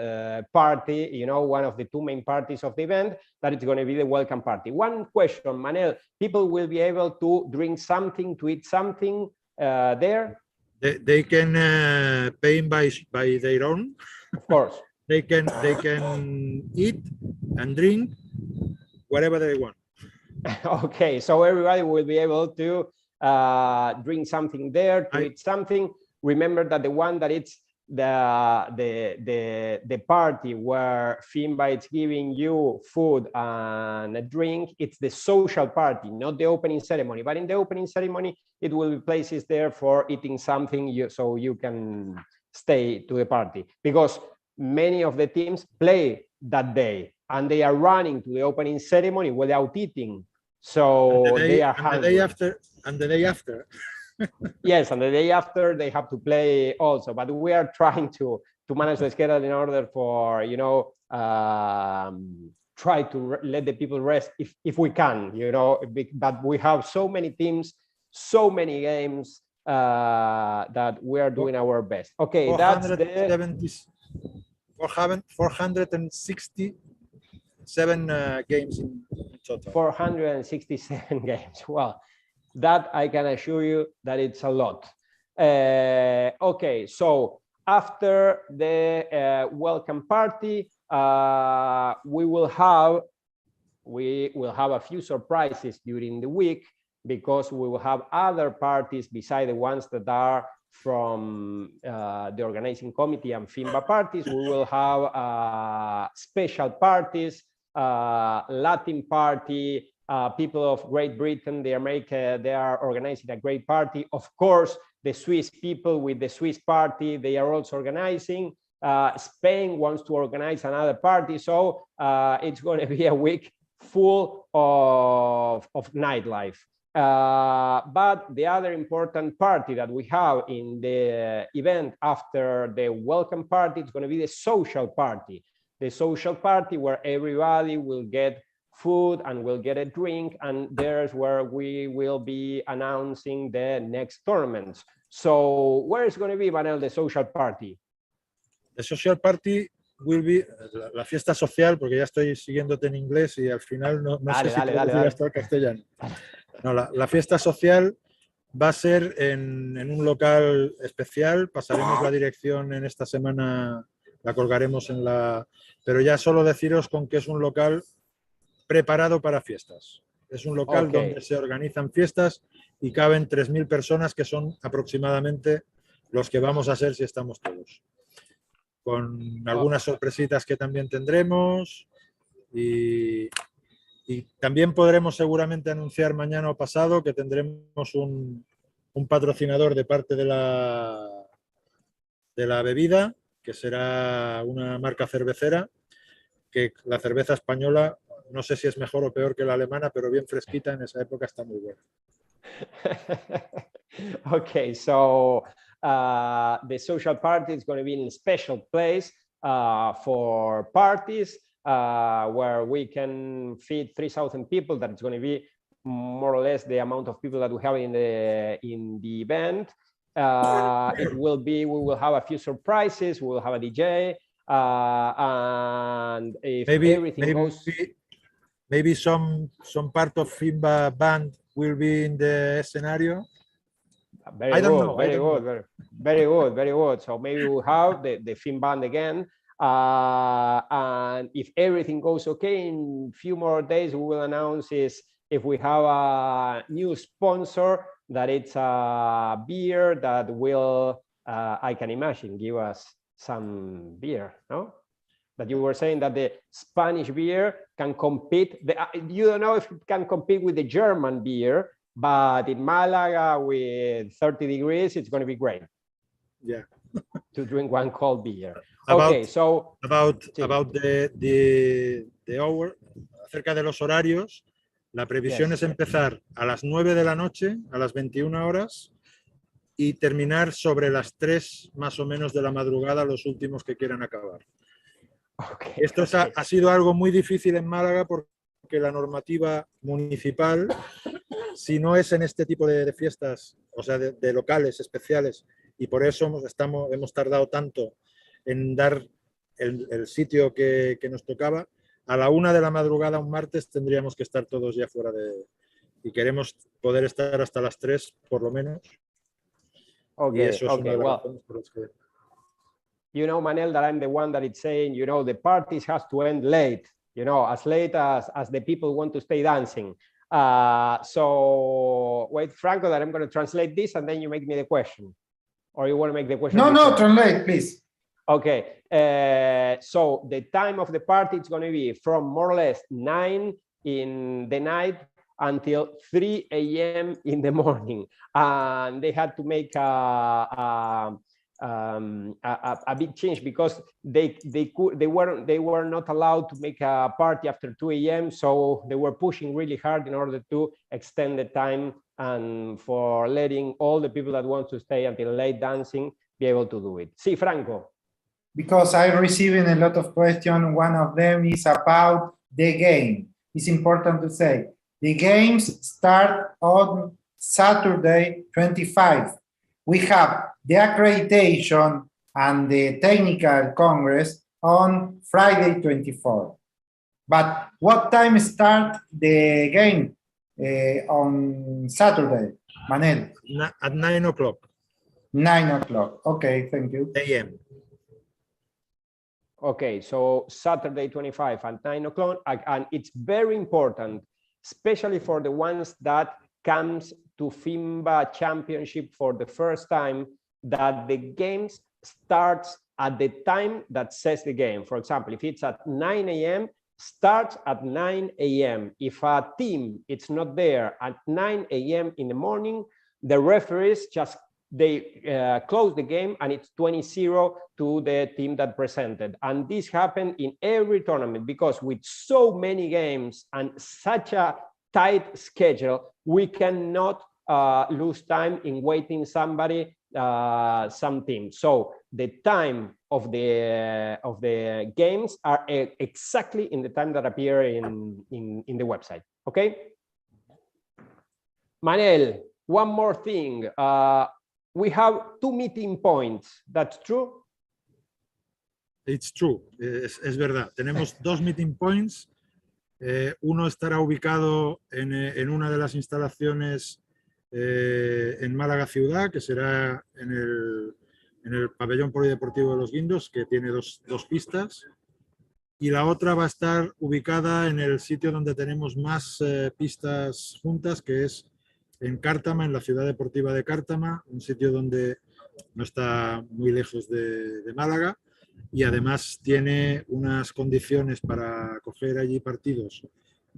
party, you know, one of the two main parties of the event, that it's going to be the welcome party. One question, Manel, people will be able to drink something, to eat something there? They can pay by their own. Of course. They can eat and drink whatever they want. Okay, so everybody will be able to drink something there, to eat something. Remember that the one that it's the party where FIMBA is giving you food and a drink, it's the social party, not the opening ceremony. But in the opening ceremony, it will be places there for eating something, so you can stay to the party, because many of the teams play that day and they are running to the opening ceremony without eating. So they are hungry. And the day after. Yes, and the day after they have to play also. But we are trying to manage the schedule in order for, you know, try to let the people rest if we can, you know. But we have so many teams, so many games that we are doing our best. Okay, that's the 467 games in total. 467 games. Well, that I can assure you that it's a lot. Okay, so after the welcome party, we will have a few surprises during the week, because we will have other parties beside the ones that are from the organizing committee and FIMBA parties. We will have special parties, Latin party, people of Great Britain, they are organizing a great party. Of course, the Swiss people with the Swiss party, they are also organizing. Spain wants to organize another party. So it's going to be a week full of nightlife. But the other important party that we have in the event after the welcome party is going to be the social party. The social party where everybody will get food and will get a drink, and there's where we will be announcing the next tournaments. So where is going to be, Manel, the social party? The social party will be la fiesta social, porque ya estoy siguiéndote en inglés y al final no sé si puedo decir hasta el castellano. No, la fiesta social va a ser en un local especial. Pasaremos la dirección en esta semana, la colgaremos en la... Pero ya solo deciros con que es un local preparado para fiestas. Es un local donde se organizan fiestas y caben 3.000 personas, que son aproximadamente los que vamos a ser si estamos todos. Con algunas sorpresitas que también tendremos y también podremos seguramente anunciar mañana o pasado que tendremos un patrocinador de parte de la bebida, que será una marca cervecera, que la cerveza española no sé si es mejor o peor que la alemana, pero bien fresquita en esa época está muy buena. Okay, so the social party is going to be in a special place for parties where we can feed 3,000 people. That's going to be more or less the amount of people that we have in the event. We will have a few surprises. We will have a DJ, and if everything goes. Maybe some part of FIMBA band will be in the scenario. Very good. So maybe we'll have the FIMBA band again. And if everything goes okay, in a few more days, we will announce if we have a new sponsor, that it's a beer that will, I can imagine, give us some beer, no? That you were saying that the Spanish beer can compete. You don't know if it can compete with the German beer, but in Malaga with 30 degrees, it's going to be great. Yeah. To drink one cold beer. About the hour, acerca de los horarios, la previsión es empezar a las 9 de la noche, a las 21 horas, y terminar sobre las 3 más o menos de la madrugada los últimos que quieran acabar. Esto ha sido algo muy difícil en Málaga porque la normativa municipal, si no es en este tipo de fiestas, o sea, de locales especiales, y por eso hemos tardado tanto en dar el sitio que nos tocaba, a la 1 de la madrugada un martes tendríamos que estar todos ya fuera y queremos poder estar hasta las 3 por lo menos. Y eso es una de las razones por las que... You know, Manel, that I'm the one that is saying, you know, the parties has to end late, you know, as late as the people want to stay dancing. So wait, Franco, that I'm going to translate this and then you make me the question. Or you want to make the question? No, translate, please. Okay, so the time of the party is going to be from more or less 9 in the night until 3 a.m. in the morning. And they had to make a big change because they were not allowed to make a party after 2 a.m. So they were pushing really hard in order to extend the time and for letting all the people that want to stay until late dancing be able to do it. Sí, Franco. Because I'm receiving a lot of questions. One of them is about the game. It's important to say the games start on Saturday 25. We have the accreditation and the technical congress on Friday 24. But what time start the game on Saturday, Manel? At 9 o'clock. 9 o'clock. Okay, thank you. AM. Okay, so Saturday 25 at 9 o'clock, and it's very important, especially for the ones that comes to FIMBA Championship for the first time, that the games starts at the time that says the game. For example, if it's at 9 a.m., starts at 9 a.m. If a team it's not there at 9 a.m. in the morning, the referees just close the game and it's 20-0 to the team that presented. And this happened in every tournament because with so many games and such a tight schedule, we cannot lose time in waiting somebody, some team. So the time of the games are exactly in the time that appear in the website. Okay. Manel, one more thing. We have 2 meeting points. That's true? It's true. Es verdad. Tenemos 2 meeting points. Uno estará ubicado en una de las instalaciones en Málaga Ciudad, que será en el pabellón polideportivo de los Guindos, que tiene dos pistas. Y la otra va a estar ubicada en el sitio donde tenemos más pistas juntas, que es en Cártama, en la ciudad deportiva de Cártama, un sitio donde no está muy lejos de Málaga y además tiene unas condiciones para acoger allí partidos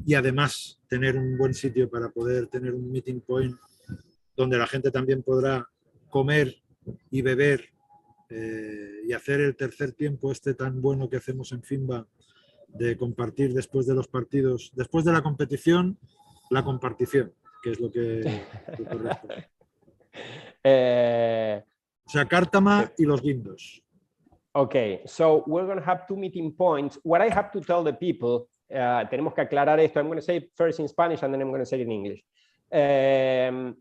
y además tener un buen sitio para poder tener un meeting point donde la gente también podrá comer y beber y hacer el tercer tiempo tan bueno que hacemos en FIMBA de compartir después de los partidos, después de la competición, la compartición, que es lo que corresponde. O sea, Cártama y los Guindos. Okay, so we're going to have 2 meeting points. What I have to tell the people, tenemos que aclarar esto. I'm going to say it first in Spanish and then I'm going to say it in English.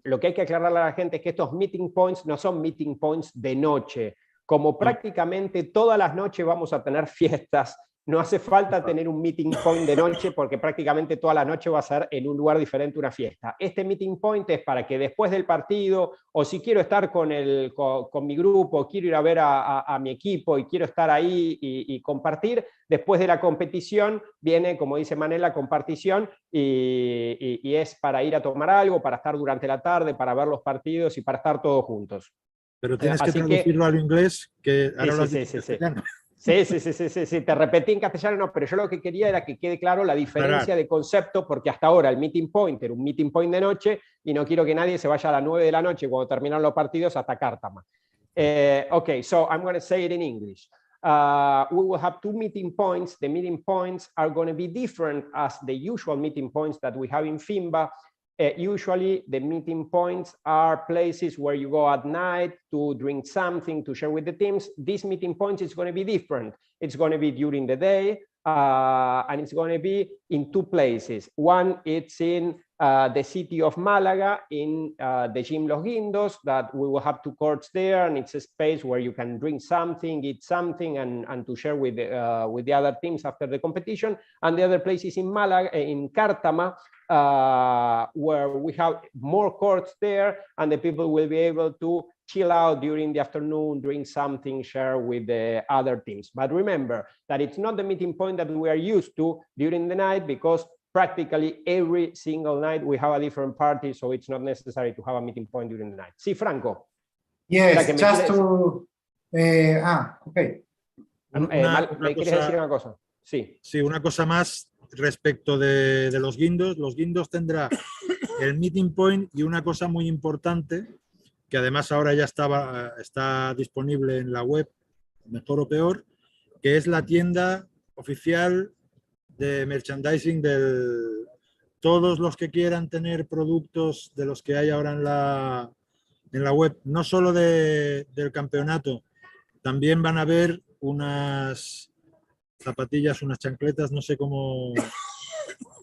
Lo que hay que aclararle a la gente es que estos meeting points no son meeting points de noche. Como prácticamente todas las noches vamos a tener fiestas, no hace falta tener un meeting point de noche porque prácticamente toda la noche va a ser en un lugar diferente una fiesta. Este meeting point es para que después del partido, o si quiero estar con mi grupo, quiero ir a ver a mi equipo y quiero estar ahí y compartir, después de la competición viene, como dice Manel, la compartición y es para ir a tomar algo, para estar durante la tarde, para ver los partidos y para estar todos juntos. Pero tienes que traducirlo al inglés, que ahora lo sí. Sí, te repetí en castellano, no, pero yo lo que quería era que quede claro la diferencia de concepto, porque hasta ahora el meeting point era un meeting point de noche y no quiero que nadie se vaya a las 9 de la noche cuando terminan los partidos hasta Cártama. Okay, so I'm going to say it in English. We will have 2 meeting points. The meeting points are going to be different as the usual meeting points that we have in FIMBA. Usually the meeting points are places where you go at night to drink something, to share with the teams. This meeting point is going to be different. It's going to be during the day, and it's going to be in two places. One, it's in the city of Malaga, in the gym Los Guindos, that we will have two courts there, and it's a space where you can drink something, eat something, and to share with the other teams after the competition. And the other place is in Malaga, in Cártama, where we have more courts there, and the people will be able to chill out during the afternoon, drink something, share with the other teams. But remember that it's not the meeting point that we are used to during the night, because practically every single night we have a different party, so it's not necessary to have a meeting point during the night. Sí, Franco. Yes, just to... okay. ¿Me quieres decir una cosa? Sí. Sí, una cosa más respecto de los guindos. Los guindos tendrá el meeting point y una cosa muy importante, que además ahora ya está disponible en la web, mejor o peor, que es la tienda oficial de merchandising todos los que quieran tener productos de los que hay ahora en la web, no solo del campeonato, también van a ver unas zapatillas, unas chancletas, no sé cómo,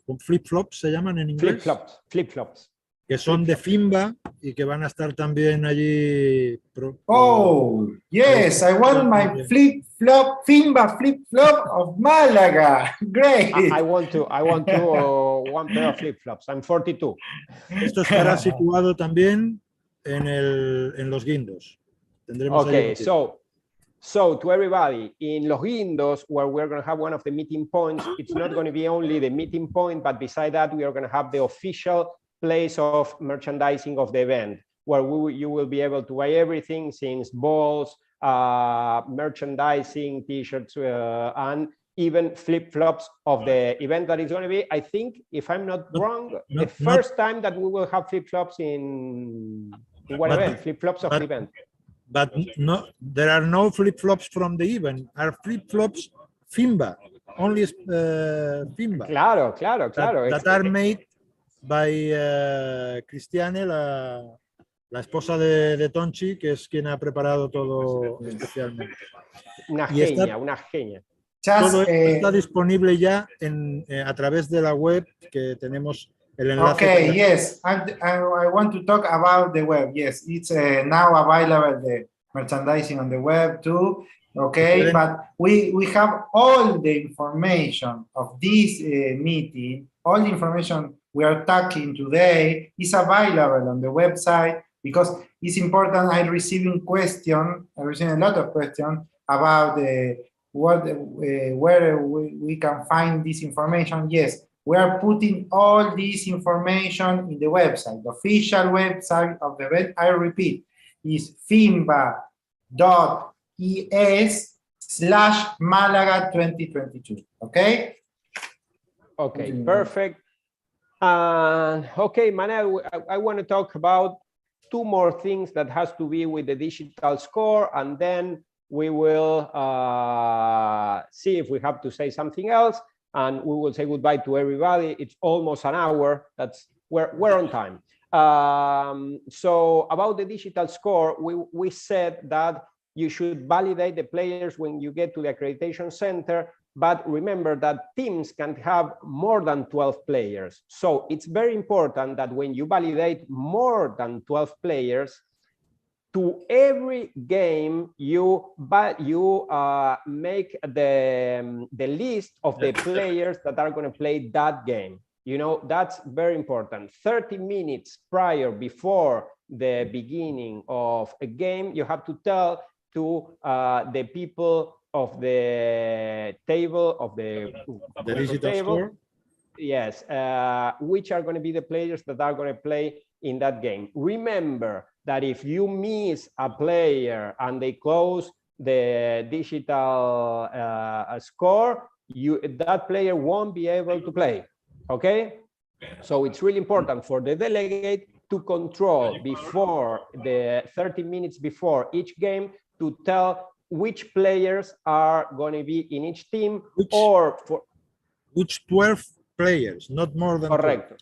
con flip-flops se llaman en inglés. Flip-flops. Que son de FIMBA y que van a estar también allí. Oh, yes, I want my flip-flop, FIMBA flip-flop of Malaga. Great. I want to one pair of flip-flops. I'm 42. Esto estará situado también en Los Guindos. Tendremos okay, so to everybody, in Los Guindos, where we're going to have one of the meeting points, it's not going to be only the meeting point, but beside that, we are going to have the official place of merchandising of the event, where you will be able to buy everything, since balls, merchandising, t-shirts, and even flip-flops of the event that is going to be, I think, if I'm not wrong, the first time that we will have flip-flops in what event? Flip-flops of the event. But no, there are no flip-flops from the event. Are flip-flops FIMBA, only FIMBA. Claro. That are made by Cristiane, la esposa de Tonchi, que es quien ha preparado todo especialmente. Una genia. Todo está disponible ya a través de la web, que tenemos el enlace. Okay, yes, I want to talk about the web. Yes, it's now available, the merchandising on the web too. Okay, but we have all the information of this meeting, all the information we are talking today is available on the website, because it's important. I'm receiving a lot of questions about where we can find this information. Yes, we are putting all this information in the website, the official website of the event. I repeat, is FIMBA.es/Malaga 2022. Okay? Okay, perfect. Okay, Manel, I want to talk about two more things that has to be with the digital score, and then we will see if we have to say something else, and we will say goodbye to everybody. It's almost an hour. We're on time. So about the digital score, we said that you should validate the players when you get to the accreditation center. But remember that teams can have more than 12 players. So it's very important that when you validate more than 12 players, to every game you make the list of the players that are going to play that game. You know, that's very important. 30 minutes before the beginning of a game, you have to tell to the people of the table, of the digital score. Yes, which are going to be the players that are going to play in that game. Remember that if you miss a player and they close the digital score, that player won't be able to play. Okay, so it's really important for the delegate to control before the 30 minutes before each game to tell which players are going to be in each team, which 12 players, not more than correct. 12.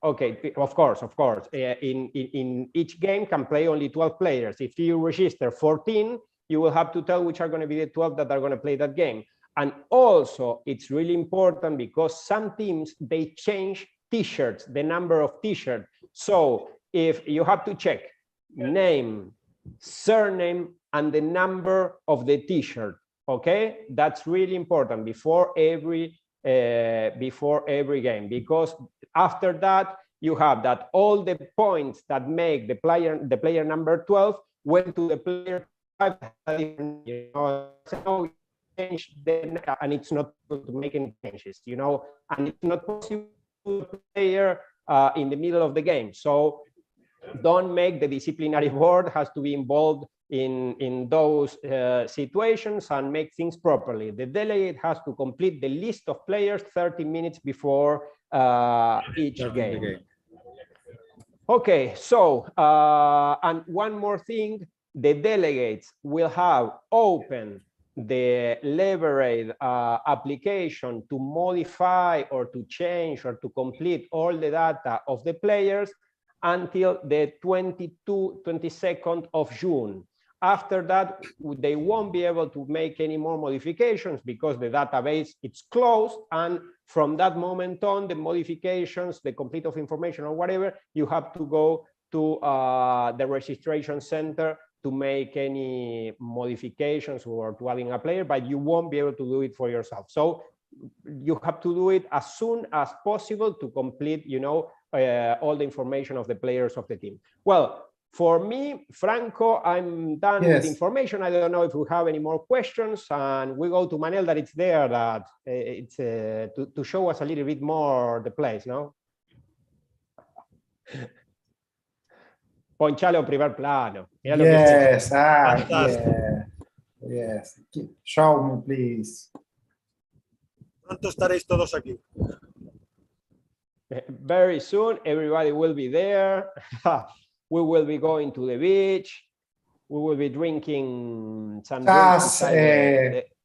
Okay, of course. In each game can play only 12 players. If you register 14, you will have to tell which are going to be the 12 that are going to play that game. And also, it's really important because some teams, they change t-shirts, the number of t-shirts. So if you have to check name, surname, and the number of the t-shirt, okay? That's really important before every game, because after that, you have that all the points that make the player number 12 went to the player 5, you know, so change then, and it's not possible to make any changes, you know, and it's not possible to player in the middle of the game. So don't make the disciplinary board has to be involved in those situations and make things properly. The delegate has to complete the list of players 30 minutes before each game. Okay, so and one more thing, the delegates will have open the leverage application to modify or to change or to complete all the data of the players until the 22nd of June. After that, they won't be able to make any more modifications because the database is closed. And from that moment on, the modifications, the complete of information or whatever, you have to go to the registration center to make any modifications or to adding a player, but you won't be able to do it for yourself. So you have to do it as soon as possible to complete, you know, all the information of the players of the team. Well, for me, Franco, I'm done with information. I don't know if we have any more questions, and we go to Manel that it's there, that it's to show us a little bit more the place, no? Ponchalo primer plano. Yes, yes. Show me, please. Pronto estaréis todos aquí. Very soon, everybody will be there. We will be going to the beach. We will be drinking some drinks.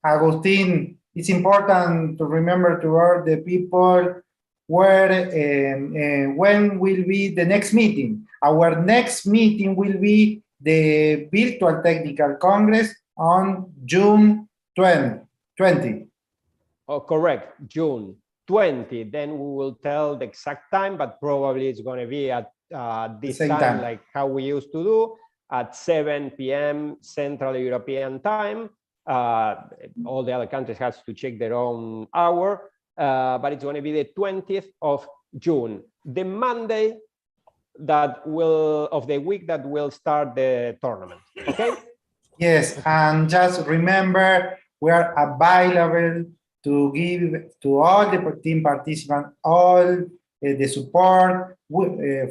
Agustin, it's important to remember to all the people where when will be the next meeting. Our next meeting will be the Virtual Technical Congress on June 20. Oh, correct, June 20. Then we will tell the exact time, but probably it's going to be at this time, like how we used to do, at 7 p.m. Central European time. All the other countries have to check their own hour, but it's going to be the 20th of June, the Monday that will of the week that will start the tournament. Okay. Yes, and just remember we are available to give to all the team participants all the support.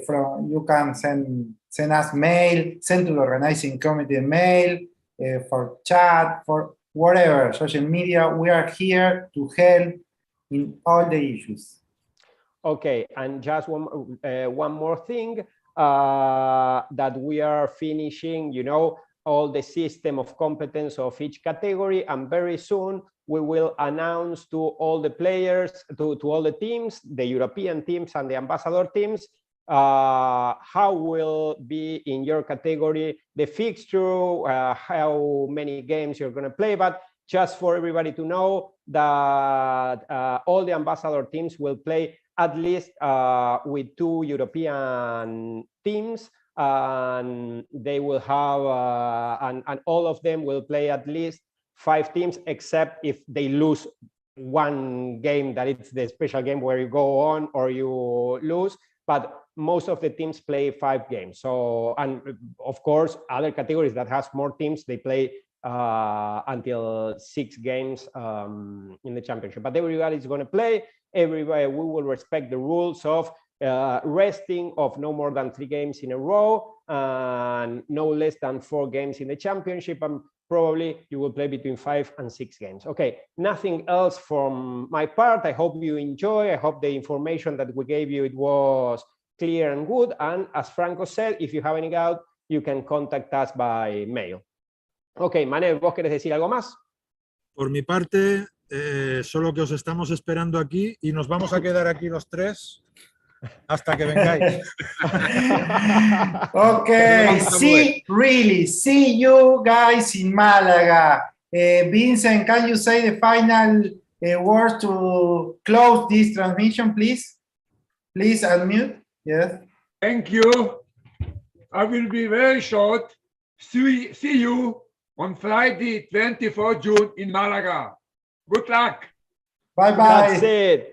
From you can send us mail, send to the organizing committee mail, for chat, for whatever social media. We are here to help in all the issues. Okay, and just one more thing, that we are finishing, you know, all the system of competence of each category, and very soon we will announce to all the players, to all the teams, the European teams and the ambassador teams, how will be in your category the fixture, how many games you're going to play. But just for everybody to know that all the ambassador teams will play at least with 2 European teams, and they will have, and all of them will play at least 5 teams, except if they lose one game, that it's the special game where you go on or you lose. But most of the teams play 5 games. So, and of course, other categories that has more teams, they play until 6 games in the championship. But everybody is going to play. Everybody, we will respect the rules of resting of no more than 3 games in a row and no less than 4 games in the championship, and probably you will play between 5 and 6 games. Okay, nothing else from my part. I hope you enjoy. I hope the information that we gave you, it was clear and good. And as Franco said, if you have any doubt, you can contact us by mail. Okay, Manel, ¿vos querés decir algo más? Por mi parte, solo que os estamos esperando aquí y nos vamos a quedar aquí los 3 Hasta que vengáis. Okay, see you guys in Malaga. Vincent, can you say the final word to close this transmission, please? Please unmute. Yes. Thank you. I will be very short. See you on Friday, 24 June in Malaga. Good luck. Bye-bye. That's it.